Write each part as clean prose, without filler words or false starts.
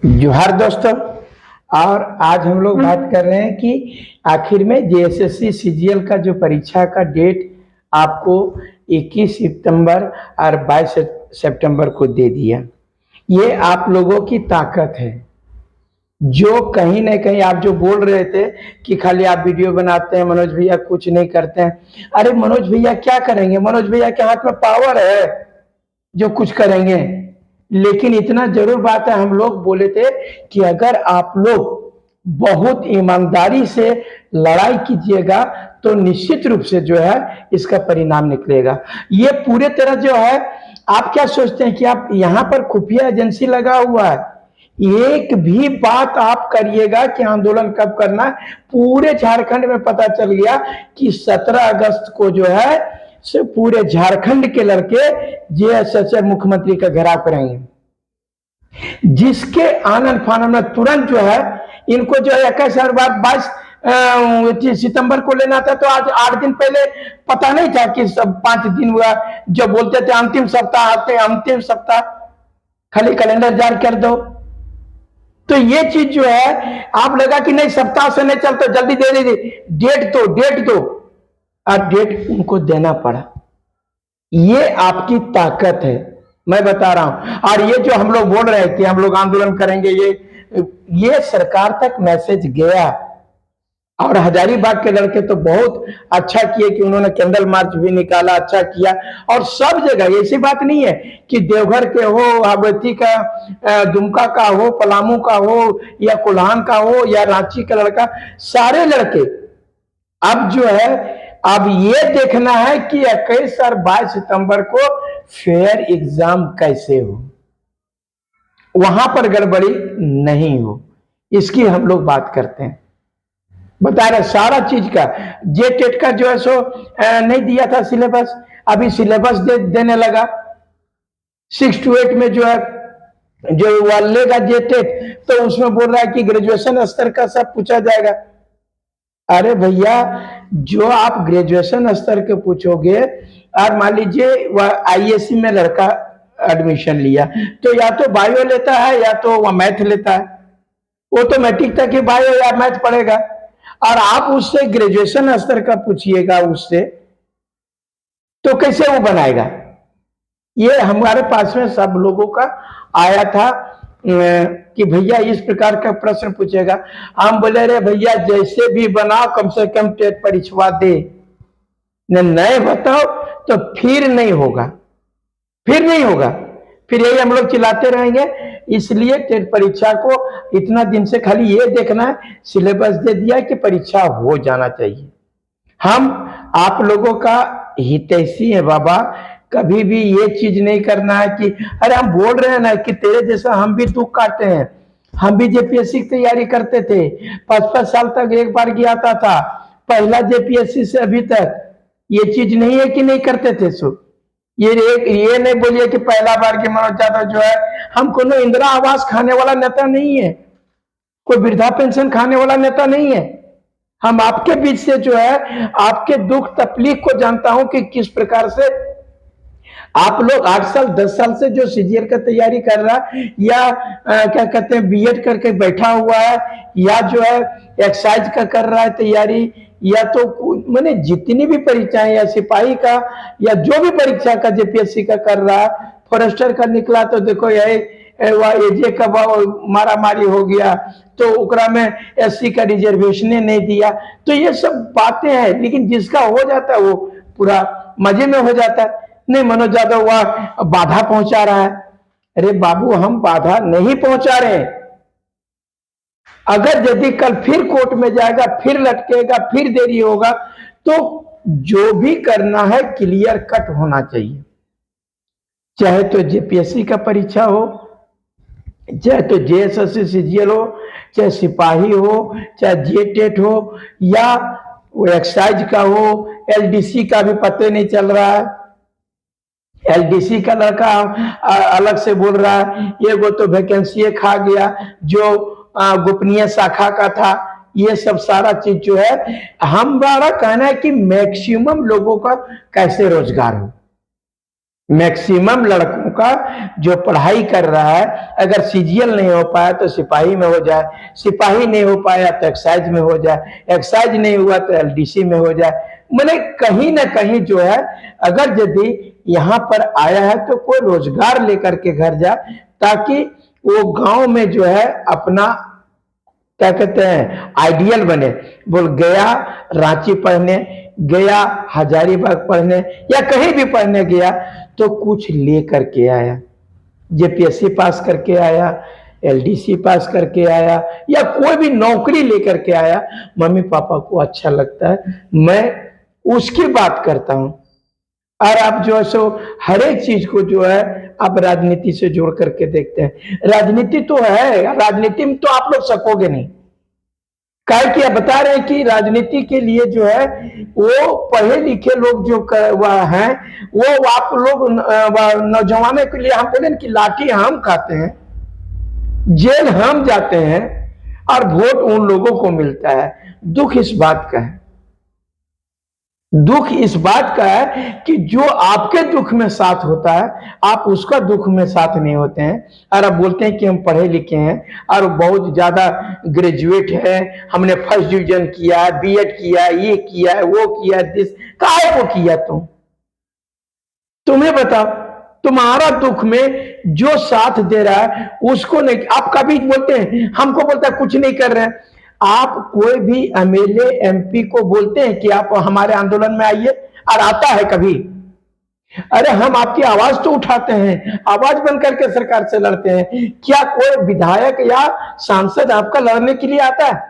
जोहार दोस्तों। और आज हम लोग बात कर रहे हैं कि आखिर में जेएसएससी सीजीएल का जो परीक्षा का डेट आपको 21 सितंबर और 22 सितंबर को दे दिया। ये आप लोगों की ताकत है। जो कहीं ना कहीं आप जो बोल रहे थे कि खाली आप वीडियो बनाते हैं, मनोज भैया कुछ नहीं करते हैं। अरे मनोज भैया क्या करेंगे? मनोज भैया के हाथ में पावर है जो कुछ करेंगे। लेकिन इतना जरूर बात है, हम लोग बोले थे कि अगर आप लोग बहुत ईमानदारी से लड़ाई कीजिएगा तो निश्चित रूप से जो है इसका परिणाम निकलेगा। ये पूरे तरह जो है, आप क्या सोचते हैं कि आप यहाँ पर खुफिया एजेंसी लगा हुआ है? एक भी बात आप करिएगा कि आंदोलन कब करना है, पूरे झारखंड में पता चल गया कि 17 अगस्त को जो है से पूरे झारखंड के लड़के जेएसएस मुख्यमंत्री का घेराव करेंगे। जिसके आनंद फानन में तुरंत जो है इनको जो है 21 और 22 सितंबर को लेना था, तो आज 8 दिन पहले पता नहीं था कि सब 5 दिन हुआ। जो बोलते थे अंतिम सप्ताह आते हैं, अंतिम सप्ताह खाली कैलेंडर जारी कर दो। तो ये चीज जो है आप लगा कि नहीं सप्ताह से नहीं चलता, जल्दी दे दीजिए, डेट दो और डेट उनको देना पड़ा। ये आपकी ताकत है, मैं बता रहा हूं। और ये जो हम लोग बोल रहे हैं कि हम लोग आंदोलन करेंगे, ये सरकार तक मैसेज गया। और हजारीबाग के लड़के तो बहुत अच्छा किए कि उन्होंने कैंडल मार्च भी निकाला, अच्छा किया। और सब जगह ऐसी बात नहीं है कि देवघर के हो, अवैती का, दुमका का हो, पलामू का हो, या कोल्हान का हो, या रांची का लड़का, सारे लड़के अब जो है अब ये देखना है कि 21 और 22 सितंबर को फेयर एग्जाम कैसे हो, वहां पर गड़बड़ी नहीं हो, इसकी हम लोग बात करते हैं। बता रहे सारा चीज का जे टेट का जो है सो नहीं दिया था सिलेबस, अभी सिलेबस देने लगा। 6 to 8 में जो है जो लेगा जे टेट, तो उसमें बोल रहा है कि ग्रेजुएशन स्तर का सब पूछा जाएगा। अरे भैया, जो आप ग्रेजुएशन स्तर के पूछोगे, और मान लीजिए आईएससी में लड़का एडमिशन लिया, तो या तो बायो लेता है या तो वह मैथ लेता है। वो तो मैट्रिक तक ही बायो या मैथ पढ़ेगा, और आप उससे ग्रेजुएशन स्तर का पूछिएगा उससे, तो कैसे वो बनाएगा? ये हमारे पास में सब लोगों का आया था कि भैया इस प्रकार का प्रश्न पूछेगा। हम बोले रे भैया जैसे भी बनाओ, कम से कम टेट परीक्षा दे, नहीं बताओ तो फिर नहीं होगा, फिर यही हम लोग चिल्लाते रहेंगे। इसलिए टेट परीक्षा को इतना दिन से खाली ये देखना है, सिलेबस दे दिया कि परीक्षा हो जाना चाहिए। हम आप लोगों का हितैषी है बाबा, कभी भी ये चीज नहीं करना है कि अरे हम बोल रहे हैं ना कि तेरे जैसा हम भी दुख काटते हैं। हम भी जेपीएससी की तैयारी करते थे, 5-5 साल तक एक बार गया था, पहला जेपीएससी से अभी तक। ये चीज नहीं है कि नहीं करते थे। सो ये नहीं बोलिए कि पहला बार के मनोज यादव जो है, हम कोनो इंदिरा आवास खाने वाला नेता नहीं है, कोई वृद्धा पेंशन खाने वाला नेता नहीं है। हम आपके बीच से जो है आपके दुख तकलीफ को जानता हूं कि किस प्रकार से आप लोग 8 साल 10 साल से जो सीजीएल का तैयारी कर रहा है, या क्या कहते हैं बीएड करके बैठा हुआ है, या जो है एक्साइज का कर रहा है तैयारी, या तो मैंने जितनी भी परीक्षाएं, या सिपाही का या जो भी परीक्षा का जेपीएससी का कर रहा है, फॉरेस्टर का निकला तो देखो यही एजे का मारा मारी हो गया, तो ओकरा में एससी का रिजर्वेशन नहीं दिया। तो ये सब बातें हैं, लेकिन जिसका हो जाता है वो पूरा मजे में हो जाता है। नहीं मनोज यादव वह बाधा पहुंचा रहा है। अरे बाबू, हम बाधा नहीं पहुंचा रहे। अगर यदि कल फिर कोर्ट में जाएगा, फिर लटकेगा, फिर देरी होगा, तो जो भी करना है क्लियर कट होना चाहिए। चाहे तो जेपीएससी का परीक्षा हो, चाहे तो जेएसएससी सीजीएल हो, चाहे सिपाही हो, चाहे जेटेट हो, या वो एक्साइज का हो, एलडीसी का भी पता नहीं चल रहा है। एलडीसी का लड़का अलग से बोल रहा है, ये वो तो वैकेंसी खा गया जो गोपनीय शाखा का था। ये सब सारा चीज जो है, हमारा कहना है कि मैक्सिमम लोगों का कैसे रोजगार हो, मैक्सिमम लड़कों का जो पढ़ाई कर रहा है, अगर सीजीएल नहीं हो पाया तो सिपाही में हो जाए, सिपाही नहीं हो पाया तो एक्साइज में हो जाए, एक्साइज नहीं हुआ तो एलडीसी में हो जाए। मैंने कहीं ना कहीं जो है, अगर यदि यहाँ पर आया है तो कोई रोजगार लेकर के घर जाए, ताकि वो गांव में जो है अपना क्या कहते हैं आइडियल बने। बोल गया रांची पढ़ने, गया हजारीबाग पढ़ने, या कहीं भी पढ़ने गया तो कुछ ले करके आया, जेपीएससी पास करके आया, एलडीसी पास करके आया, या कोई भी नौकरी लेकर के आया, मम्मी पापा को अच्छा लगता है, मैं उसकी बात करता हूं। और आप जो है सो हर एक चीज को जो है आप राजनीति से जोड़ करके देखते हैं। राजनीति तो है, राजनीति में तो आप लोग सकोगे नहीं। काय कि आप बता रहे हैं कि राजनीति के लिए जो है वो पढ़े लिखे लोग जो हैं, वो आप लोग नौजवानों के लिए हम बोले कि लाठी हम खाते हैं, जेल हम जाते हैं, और वोट उन लोगों को मिलता है। दुख इस बात का है, दुख इस बात का है कि जो आपके दुख में साथ होता है, आप उसका दुख में साथ नहीं होते हैं। और आप बोलते हैं कि हम पढ़े लिखे हैं और बहुत ज्यादा ग्रेजुएट है, हमने फर्स्ट डिवीजन किया है, बीएड किया है, ये किया है, वो किया है, दिस काहे को किया तुम्हें बताओ। तुम्हारा दुख में जो साथ दे रहा है उसको नहीं। आप कभी बोलते हैं, हमको बोलता है कुछ नहीं कर रहे हैं। आप कोई भी एमएलए एमपी को बोलते हैं कि आप हमारे आंदोलन में आइए, और आता है कभी? अरे हम आपकी आवाज तो उठाते हैं, आवाज बन करके सरकार से लड़ते हैं। क्या कोई विधायक या सांसद आपका लड़ने के लिए आता है?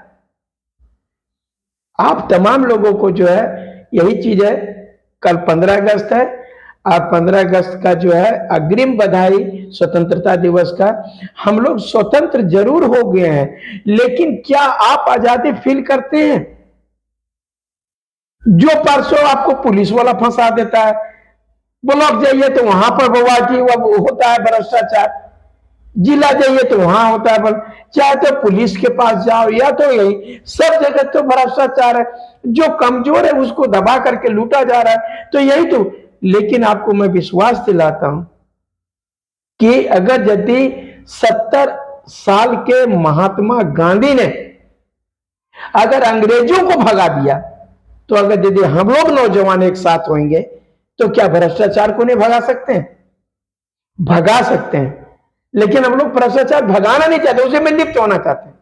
आप तमाम लोगों को जो है यही चीज है। कल 15 अगस्त है, और 15 अगस्त का जो है अग्रिम बधाई स्वतंत्रता दिवस का। हम लोग स्वतंत्र जरूर हो गए हैं, लेकिन क्या आप आजादी फील करते हैं? जो परसों आपको पुलिस वाला फंसा देता है, ब्लॉक जाइए तो वहां पर बवा की वो होता है भ्रष्टाचार, जिला जाइए तो वहां होता है, चाहे तो पुलिस के पास जाओ या तो यही सब जगह तो भ्रष्टाचार है। जो कमजोर है उसको दबा करके लूटा जा रहा है, तो यही तो। लेकिन आपको मैं विश्वास दिलाता हूं कि अगर यदि 70 साल के महात्मा गांधी ने अगर अंग्रेजों को भगा दिया, तो अगर यदि हम लोग नौजवान एक साथ होंगे तो क्या भ्रष्टाचार को नहीं भगा सकते हैं? भगा सकते हैं। लेकिन हम लोग भ्रष्टाचार भगाना नहीं चाहते, उसे में लिप्त होना चाहते हैं।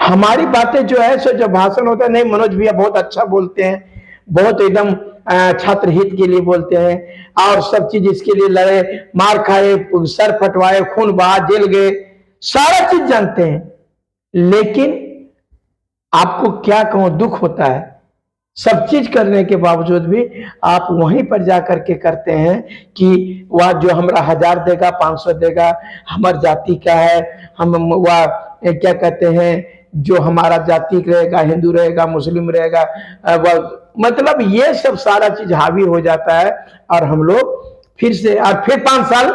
हमारी बातें जो है सो जो भाषण होता है, नहीं मनोज भैया बहुत अच्छा बोलते हैं, बहुत एकदम छात्र हित के लिए बोलते हैं, और सब चीज इसके लिए लड़े, मार खाए, सर फटवाए, खून बहा, जेल गए, सारा चीज जानते हैं। लेकिन आपको क्या कहूं, दुख होता है सब चीज करने के बावजूद भी आप वहीं पर जाकर के करते हैं कि वह जो हमारा 1000 देगा, 500 देगा, हमार जाति का है, हम वह क्या कहते हैं, जो हमारा जाति रहेगा, हिंदू रहेगा, मुस्लिम रहेगा, वह मतलब ये सब सारा चीज हावी हो जाता है। और हम लोग फिर से और फिर 5 साल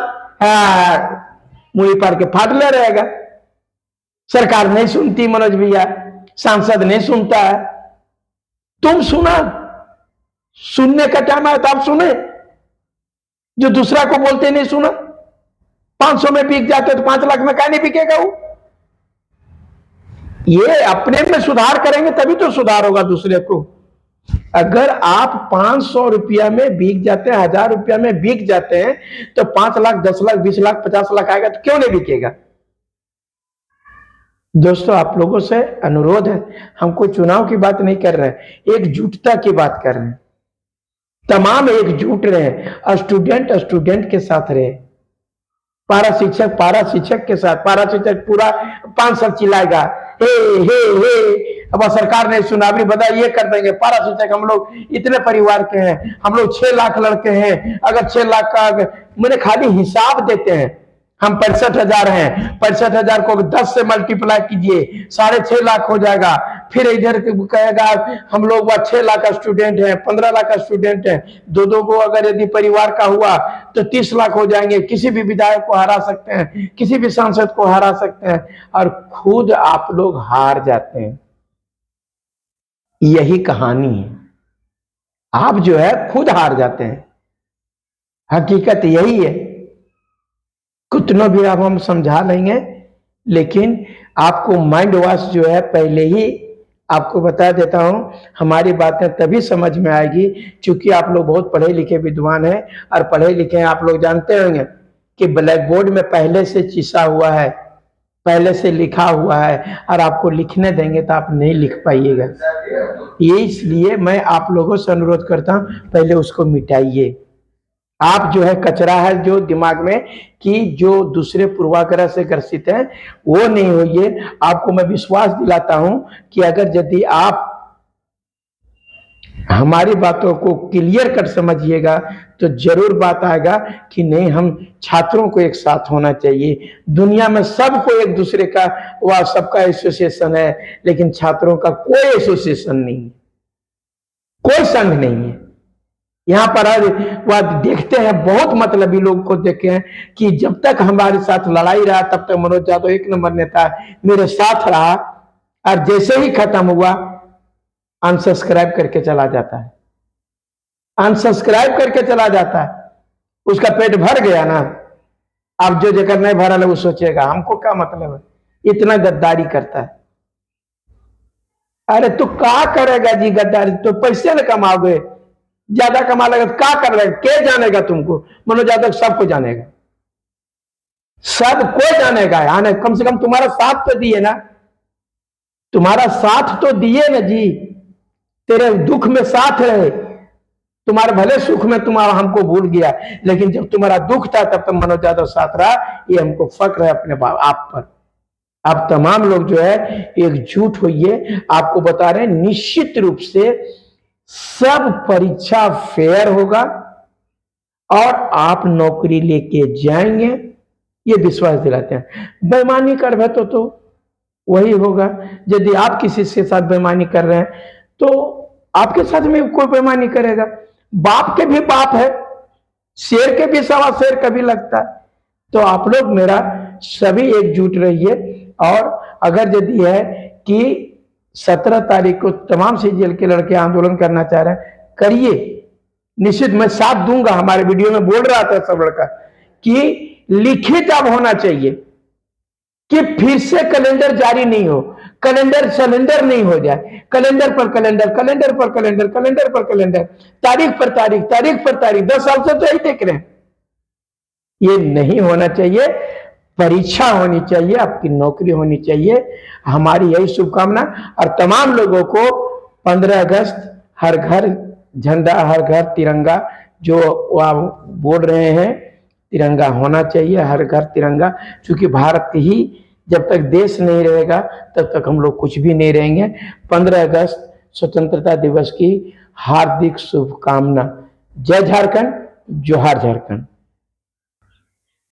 मुड़ी पार के फाटले रहेगा। सरकार नहीं सुनती मनोज भैया, सांसद नहीं सुनता है। तुम सुना, सुनने का टाइम है तो आप सुने, जो दूसरा को बोलते नहीं सुना। 500 में बिक जाते तो 5 लाख में क्या नहीं बिकेगा वो? ये अपने में सुधार करेंगे तभी तो सुधार होगा दूसरे को। अगर आप 500 रुपया में बिक जाते हैं, 1000 रुपया में बिक जाते हैं, तो 5 लाख, 10 लाख, 20 लाख, 50 लाख आएगा तो क्यों नहीं बिकेगा? दोस्तों, आप लोगों से अनुरोध है, हमको चुनाव की बात नहीं कर रहे हैं, एकजुटता की बात कर रहे हैं। तमाम एकजुट रहे, स्टूडेंट स्टूडेंट के साथ रहे, पारा शिक्षक के साथ। पारा शिक्षक पूरा 5 साल चिल्लाएगा, हे अब सरकार ने सुना, भी बता ये कर देंगे। पारा शिक्षक, हम लोग इतने परिवार के हैं, हम लोग 6 लाख लड़के हैं, अगर 6 लाख का मैंने खाली हिसाब देते हैं, हम 65,000 हैं, 65,000 को 10 से मल्टीप्लाई कीजिए, 6.5 लाख हो जाएगा। फिर इधर कहेगा हम लोग 6 लाख का स्टूडेंट है, 15 लाख का स्टूडेंट है, दो को अगर यदि परिवार का हुआ तो 30 लाख हो जाएंगे। किसी भी विधायक को हरा सकते हैं, किसी भी सांसद को हरा सकते हैं, और खुद आप लोग हार जाते हैं। यही कहानी है, आप जो है खुद हार जाते हैं। हकीकत यही है। कितना भी आप हम समझा लेंगे, लेकिन आपको माइंड वॉश जो है पहले ही आपको बता देता हूं, हमारी बातें तभी समझ में आएगी क्योंकि आप लोग बहुत पढ़े लिखे विद्वान हैं, और पढ़े लिखे हैं, आप लोग जानते होंगे कि ब्लैक बोर्ड में पहले से चिसा हुआ है, पहले से लिखा हुआ है, और आपको लिखने देंगे तो आप नहीं लिख पाइएगा। ये इसलिए मैं आप लोगों से अनुरोध करता हूं, पहले उसको मिटाइए। आप जो है कचरा है जो दिमाग में, कि जो दूसरे पूर्वाग्रह से ग्रसित है, वो नहीं होइए। आपको मैं विश्वास दिलाता हूं कि अगर यदि आप हमारी बातों को क्लियर कर समझिएगा तो जरूर बात आएगा कि नहीं, हम छात्रों को एक साथ होना चाहिए। दुनिया में सबको एक दूसरे का वह सबका एसोसिएशन है, लेकिन छात्रों का कोई एसोसिएशन नहीं है, कोई संघ नहीं है। यहाँ पर वह देखते हैं, बहुत मतलबी लोग को देखे हैं कि जब तक हमारे साथ लड़ाई रहा तब तक मनोज यादव एक नंबर नेता मेरे साथ रहा, और जैसे ही खत्म हुआ अनसब्सक्राइब करके चला जाता है, अनसब्सक्राइब करके चला जाता है। उसका पेट भर गया ना, अब जो जगह नहीं भरा है वो सोचेगा हमको क्या मतलब है, इतना गद्दारी करता है। अरे तू क्या करेगा जी गद्दारी, तो पैसे न कमाओगे, ज्यादा कमा लेगा क्या कर रहे, के जानेगा तुमको। मनोज यादव सबको जानेगा, सबको जानेगा। आने कम से कम तुम्हारा साथ तो दिए ना, तुम्हारा साथ तो दिए ना जी, तेरे दुख में साथ रहे, तुम्हारे भले सुख में तुम्हारा हमको भूल गया, लेकिन जब तुम्हारा दुख था तब तक मनोज यादव साथ रहा। ये हमको फक्र है अपने आप पर। आप तमाम लोग जो है एकजुट होइए। आपको बता रहे हैं निश्चित रूप से सब परीक्षा फेयर होगा और आप नौकरी लेके जाएंगे, ये विश्वास दिलाते हैं। बेईमानी कर तो वही होगा। यदि आप किसी के साथ बेईमानी कर रहे हैं तो आपके साथ में कोई बेईमानी करेगा। बाप के भी बाप है, शेर के भी सवा शेर कभी लगता है। तो आप लोग मेरा सभी एकजुट रहिए। और अगर यदि है कि 17 तारीख को तमाम सीजीएल के लड़के आंदोलन करना चाह रहे हैं, करिए, निश्चित मैं साथ दूंगा। हमारे वीडियो में बोल रहा था सब लड़का कि लिखित अब होना चाहिए कि फिर से कैलेंडर जारी नहीं हो, कैलेंडर सिलेंडर नहीं हो जाए, कैलेंडर पर कैलेंडर, कैलेंडर पर कैलेंडर, कैलेंडर पर कैलेंडर, तारीख पर तारीख, तारीख पर तारीख। 10 साल से तो यही देख रहे हैं। ये नहीं होना चाहिए। परीक्षा होनी चाहिए, आपकी नौकरी होनी चाहिए। हमारी यही शुभकामना। और तमाम लोगों को 15 अगस्त हर घर झंडा, हर घर तिरंगा, जो आप बोल रहे हैं, तिरंगा होना चाहिए, हर घर तिरंगा। क्योंकि भारत ही जब तक देश नहीं रहेगा तब तक हम लोग कुछ भी नहीं रहेंगे। 15 अगस्त स्वतंत्रता दिवस की हार्दिक शुभकामना। जय झारखंड, जोहार झारखंड।